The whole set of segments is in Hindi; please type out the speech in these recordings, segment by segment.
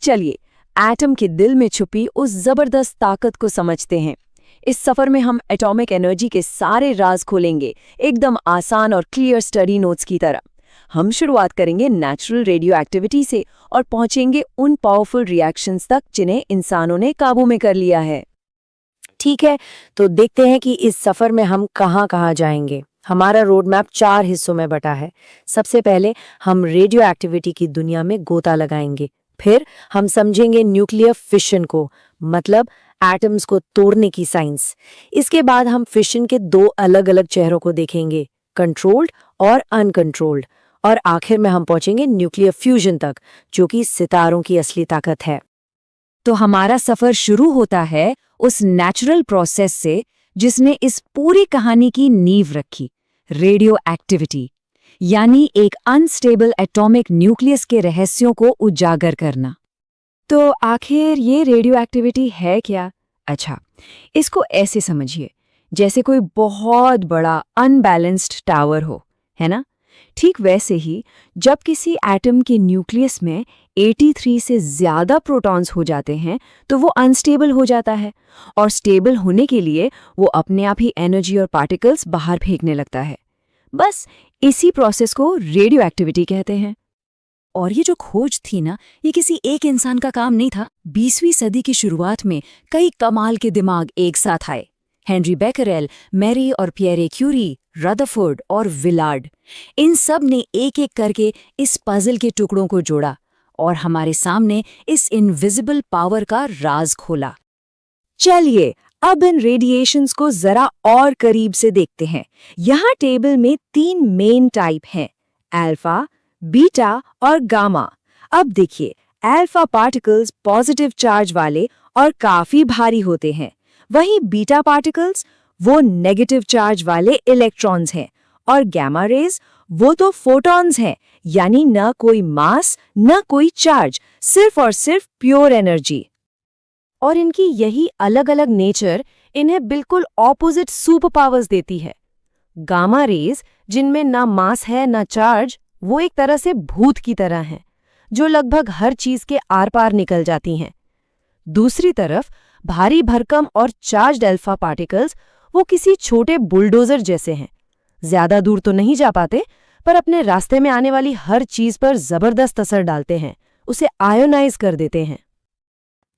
चलिए एटम के दिल में छुपी उस जबरदस्त ताकत को समझते हैं। इस सफर में हम एटॉमिक एनर्जी के सारे राज खोलेंगे, एकदम आसान और क्लियर स्टडी नोट्स की तरह। हम शुरुआत करेंगे नेचुरल रेडियो एक्टिविटी से और पहुंचेंगे उन पावरफुल रिएक्शंस तक जिन्हें इंसानों ने काबू में कर लिया है। ठीक है, तो देखते हैं कि इस सफर में हम कहाँ कहाँ जाएंगे। हमारा रोड मैप 4 हिस्सों में बटा है। सबसे पहले हम रेडियो एक्टिविटी की दुनिया में गोता लगाएंगे। फिर हम समझेंगे न्यूक्लियर फिशन को, मतलब एटम्स को तोड़ने की साइंस। इसके बाद हम फिशन के 2 अलग अलग चेहरों को देखेंगे, कंट्रोल्ड और अनकंट्रोल्ड। और आखिर में हम पहुंचेंगे न्यूक्लियर फ्यूजन तक, जो कि सितारों की असली ताकत है। तो हमारा सफर शुरू होता है उस नेचुरल प्रोसेस से जिसने इस पूरी कहानी की नींव रखी, रेडियो एक्टिविटी, यानी एक अनस्टेबल एटॉमिक न्यूक्लियस के रहस्यों को उजागर करना। तो आखिर ये रेडियो एक्टिविटी है क्या? अच्छा, इसको ऐसे समझिए जैसे कोई बहुत बड़ा अनबैलेंस्ड टावर हो, है ना? ठीक वैसे ही जब किसी एटम के न्यूक्लियस में 83 से ज्यादा प्रोटॉन्स हो जाते हैं तो वो अनस्टेबल हो जाता है, और स्टेबल होने के लिए वो अपने आप ही एनर्जी और पार्टिकल्स बाहर फेंकने लगता है। बस इसी प्रोसेस को रेडियो एक्टिविटी कहते हैं। और ये जो खोज थी ना, ये किसी एक इंसान का काम नहीं था। 20वीं सदी की शुरुआत में कई कमाल के दिमाग एक साथ आए। हेनरी बेकरेल, मैरी और पियरे क्यूरी, रदरफोर्ड और विलार्ड, इन सब ने एक एक करके इस पजल के टुकड़ों को जोड़ा और हमारे सामने इस इनविजिबल पावर का राज खोला। चलिए अब इन रेडिएशंस को जरा और करीब से देखते हैं। यहाँ टेबल में 3 मेन टाइप हैं, अल्फा, बीटा और गामा। अब देखिए, अल्फा पार्टिकल्स पॉजिटिव चार्ज वाले और काफी भारी होते हैं, वहीं बीटा पार्टिकल्स वो नेगेटिव चार्ज वाले इलेक्ट्रॉन्स हैं, और गामा रेज वो तो फोटॉन्स हैं, यानी न कोई मास न कोई चार्ज, सिर्फ और सिर्फ प्योर एनर्जी। और इनकी यही अलग अलग नेचर इन्हें बिल्कुल ऑपोजिट सुपर पावर्स देती है। गामा रेज, जिनमें ना मास है ना चार्ज, वो एक तरह से भूत की तरह हैं, जो लगभग हर चीज के आर पार निकल जाती हैं। दूसरी तरफ भारी भरकम और चार्ज्ड अल्फा पार्टिकल्स वो किसी छोटे बुलडोजर जैसे हैं, ज्यादा दूर तो नहीं जा पाते, पर अपने रास्ते में आने वाली हर चीज पर जबरदस्त असर डालते हैं, उसे आयोनाइज कर देते हैं।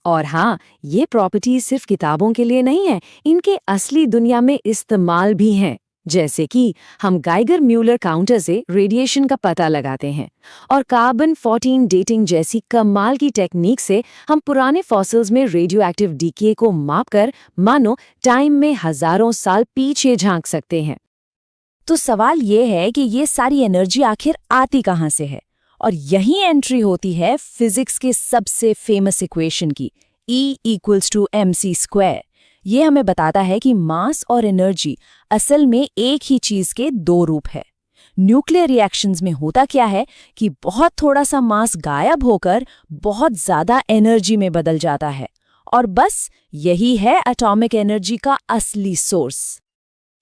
और हाँ, ये प्रॉपर्टी सिर्फ किताबों के लिए नहीं है, इनके असली दुनिया में इस्तेमाल भी हैं। जैसे कि हम गाइगर म्यूलर काउंटर से रेडिएशन का पता लगाते हैं, और कार्बन 14 डेटिंग जैसी कमाल की टेक्निक से हम पुराने फॉसिल्स में रेडियो एक्टिव डीके को मापकर मानो टाइम में हजारों साल पीछे झांक सकते हैं। तो सवाल ये है कि ये सारी एनर्जी आखिर आती कहाँ से है? और यही एंट्री होती है फिजिक्स के सबसे फेमस इक्वेशन की, E=mc²। ये हमें बताता है कि मास और एनर्जी असल में एक ही चीज के 2 रूप है। न्यूक्लियर रिएक्शंस में होता क्या है कि बहुत थोड़ा सा मास गायब होकर बहुत ज्यादा एनर्जी में बदल जाता है, और बस यही है एटॉमिक एनर्जी का असली सोर्स।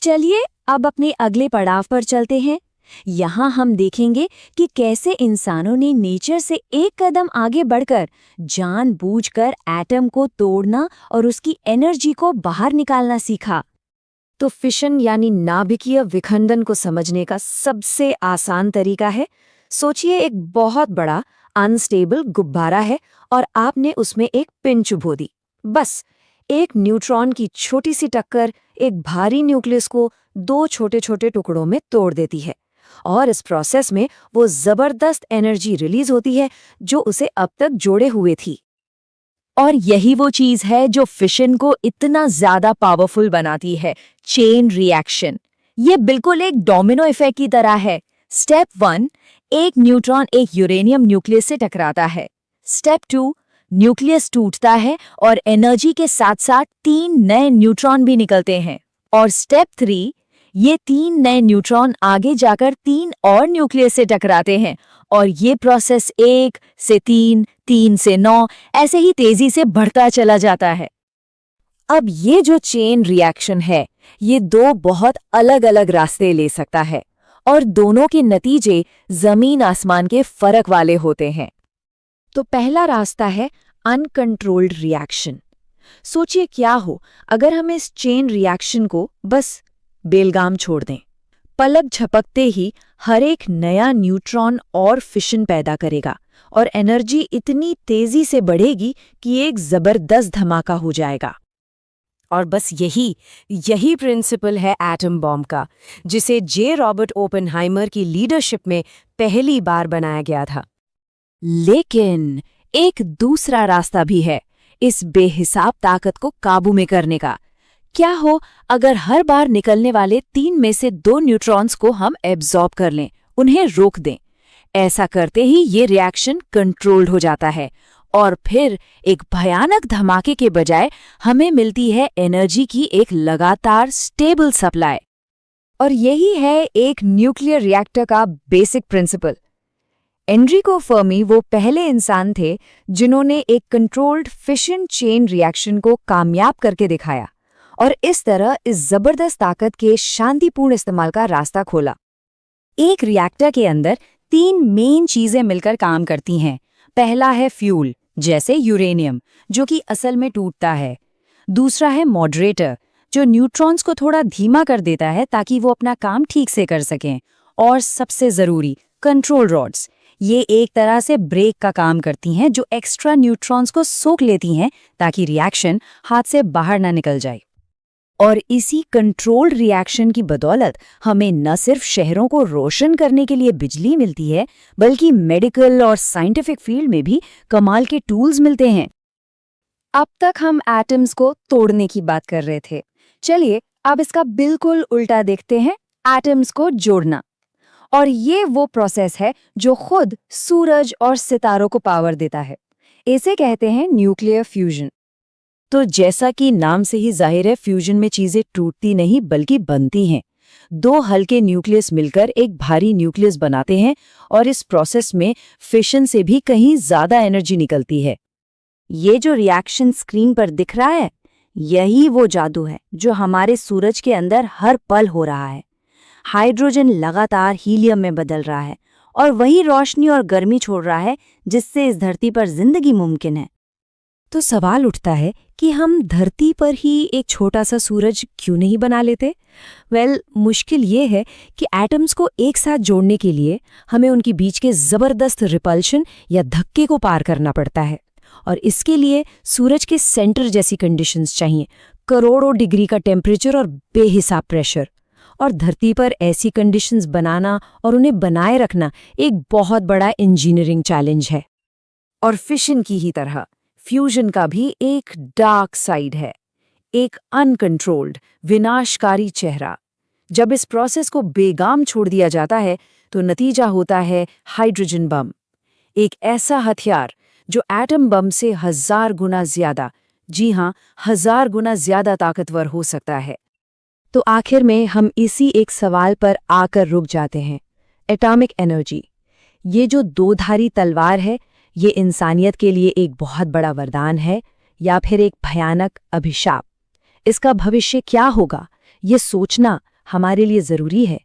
चलिए अब अपने अगले पड़ाव पर चलते हैं। यहाँ हम देखेंगे कि कैसे इंसानों ने नेचर से एक कदम आगे बढ़कर जानबूझकर एटम को तोड़ना और उसकी एनर्जी को बाहर निकालना सीखा। तो फिशन यानी नाभिकीय विखंडन को समझने का सबसे आसान तरीका है, सोचिए एक बहुत बड़ा अनस्टेबल गुब्बारा है और आपने उसमें एक पिन चुभो दी। बस एक न्यूट्रॉन की छोटी सी टक्कर एक भारी न्यूक्लियस को 2 छोटे छोटे टुकड़ों में तोड़ देती है, और इस प्रोसेस में वो जबरदस्त एनर्जी रिलीज होती है जो उसे अब तक जोड़े हुए थी। और यही वो चीज है जो फिशन को इतना ज्यादा पावरफुल बनाती है, चेन रिएक्शन। ये बिल्कुल एक डोमिनो इफेक्ट की तरह है। स्टेप 1, एक न्यूट्रॉन एक यूरेनियम न्यूक्लियस से टकराता है। स्टेप 2, न्यूक्लियस टूटता है और एनर्जी के साथ साथ 3 नए न्यूट्रॉन भी निकलते हैं। और स्टेप 3, ये 3 नए न्यूट्रॉन आगे जाकर 3 और न्यूक्लियस से टकराते हैं, और ये प्रोसेस 1 से 3, 3 से 9 ऐसे ही तेजी से बढ़ता चला जाता है। अब ये जो चेन रिएक्शन है, ये 2 बहुत अलग अलग रास्ते ले सकता है, और दोनों के नतीजे जमीन आसमान के फर्क वाले होते हैं। तो पहला रास्ता है अनकंट्रोल्ड रिएक्शन। सोचिए क्या हो अगर हम इस चेन रिएक्शन को बस बेलगाम छोड़ दें। पलक झपकते ही हर एक नया न्यूट्रॉन और फिशन पैदा करेगा और एनर्जी इतनी तेजी से बढ़ेगी कि एक जबरदस्त धमाका हो जाएगा। और बस यही प्रिंसिपल है एटम बॉम्ब का, जिसे जे रॉबर्ट ओपेनहाइमर की लीडरशिप में पहली बार बनाया गया था। लेकिन एक दूसरा रास्ता भी है इस बेहिसाब ताकत को काबू में करने का। क्या हो अगर हर बार निकलने वाले 3 में से 2 न्यूट्रॉन्स को हम एब्जॉर्ब कर लें, उन्हें रोक दें। ऐसा करते ही ये रिएक्शन कंट्रोल्ड हो जाता है और फिर एक भयानक धमाके के बजाय हमें मिलती है एनर्जी की एक लगातार स्टेबल सप्लाई। और यही है एक न्यूक्लियर रिएक्टर का बेसिक प्रिंसिपल। एनरिको फर्मी वो पहले इंसान थे जिन्होंने एक कंट्रोल्ड फिशन चेन रिएक्शन को कामयाब करके दिखाया और इस तरह इस जबरदस्त ताकत के शांतिपूर्ण इस्तेमाल का रास्ता खोला। एक रिएक्टर के अंदर 3 मेन चीजें मिलकर काम करती हैं। पहला है फ्यूल, जैसे यूरेनियम, जो कि असल में टूटता है। दूसरा है मॉडरेटर, जो न्यूट्रॉन्स को थोड़ा धीमा कर देता है ताकि वो अपना काम ठीक से कर सकें। और सबसे जरूरी कंट्रोल रॉड्स, ये एक तरह से ब्रेक का काम करती हैं जो एक्स्ट्रा न्यूट्रॉन्स को सोख लेती हैं ताकि रिएक्शन हाथ से बाहर ना निकल जाए। और इसी कंट्रोल्ड रिएक्शन की बदौलत हमें न सिर्फ शहरों को रोशन करने के लिए बिजली मिलती है, बल्कि मेडिकल और साइंटिफिक फील्ड में भी कमाल के टूल्स मिलते हैं। अब तक हम एटम्स को तोड़ने की बात कर रहे थे। चलिए अब इसका बिल्कुल उल्टा देखते हैं, एटम्स को जोड़ना। और ये वो प्रोसेस है जो खुद सूरज और सितारों को पावर देता है। इसे कहते हैं न्यूक्लियर फ्यूजन। तो जैसा कि नाम से ही जाहिर है, फ्यूजन में चीजें टूटती नहीं बल्कि बनती हैं। 2 हल्के न्यूक्लियस मिलकर एक भारी न्यूक्लियस बनाते हैं और इस प्रोसेस में फिशन से भी कहीं ज्यादा एनर्जी निकलती है। ये जो रिएक्शन स्क्रीन पर दिख रहा है, यही वो जादू है जो हमारे सूरज के अंदर हर पल हो रहा है। हाइड्रोजन लगातार हीलियम में बदल रहा है और वही रोशनी और गर्मी छोड़ रहा है जिससे इस धरती पर जिंदगी मुमकिन है। तो सवाल उठता है कि हम धरती पर ही एक छोटा सा सूरज क्यों नहीं बना लेते? मुश्किल ये है कि एटम्स को एक साथ जोड़ने के लिए हमें उनके बीच के जबरदस्त रिपल्शन या धक्के को पार करना पड़ता है। और इसके लिए सूरज के सेंटर जैसी कंडीशंस चाहिए, करोड़ों डिग्री का टेम्परेचर और बेहिसाब प्रेशर। और धरती पर ऐसी कंडीशंस बनाना और उन्हें बनाए रखना एक बहुत बड़ा इंजीनियरिंग चैलेंज है। और फिशन की ही तरह फ्यूजन का भी एक डार्क साइड है, एक अनकंट्रोल्ड विनाशकारी चेहरा। जब इस प्रोसेस को बेगाम छोड़ दिया जाता है तो नतीजा होता है हाइड्रोजन बम, एक ऐसा हथियार जो एटम बम से 1000 गुना ज्यादा, जी हाँ 1000 गुना ज्यादा ताकतवर हो सकता है। तो आखिर में हम इसी एक सवाल पर आकर रुक जाते हैं, एटॉमिक एनर्जी। ये जो 2धारी तलवार है, ये इंसानियत के लिए एक बहुत बड़ा वरदान है या फिर एक भयानक अभिशाप? इसका भविष्य क्या होगा, ये सोचना हमारे लिए जरूरी है।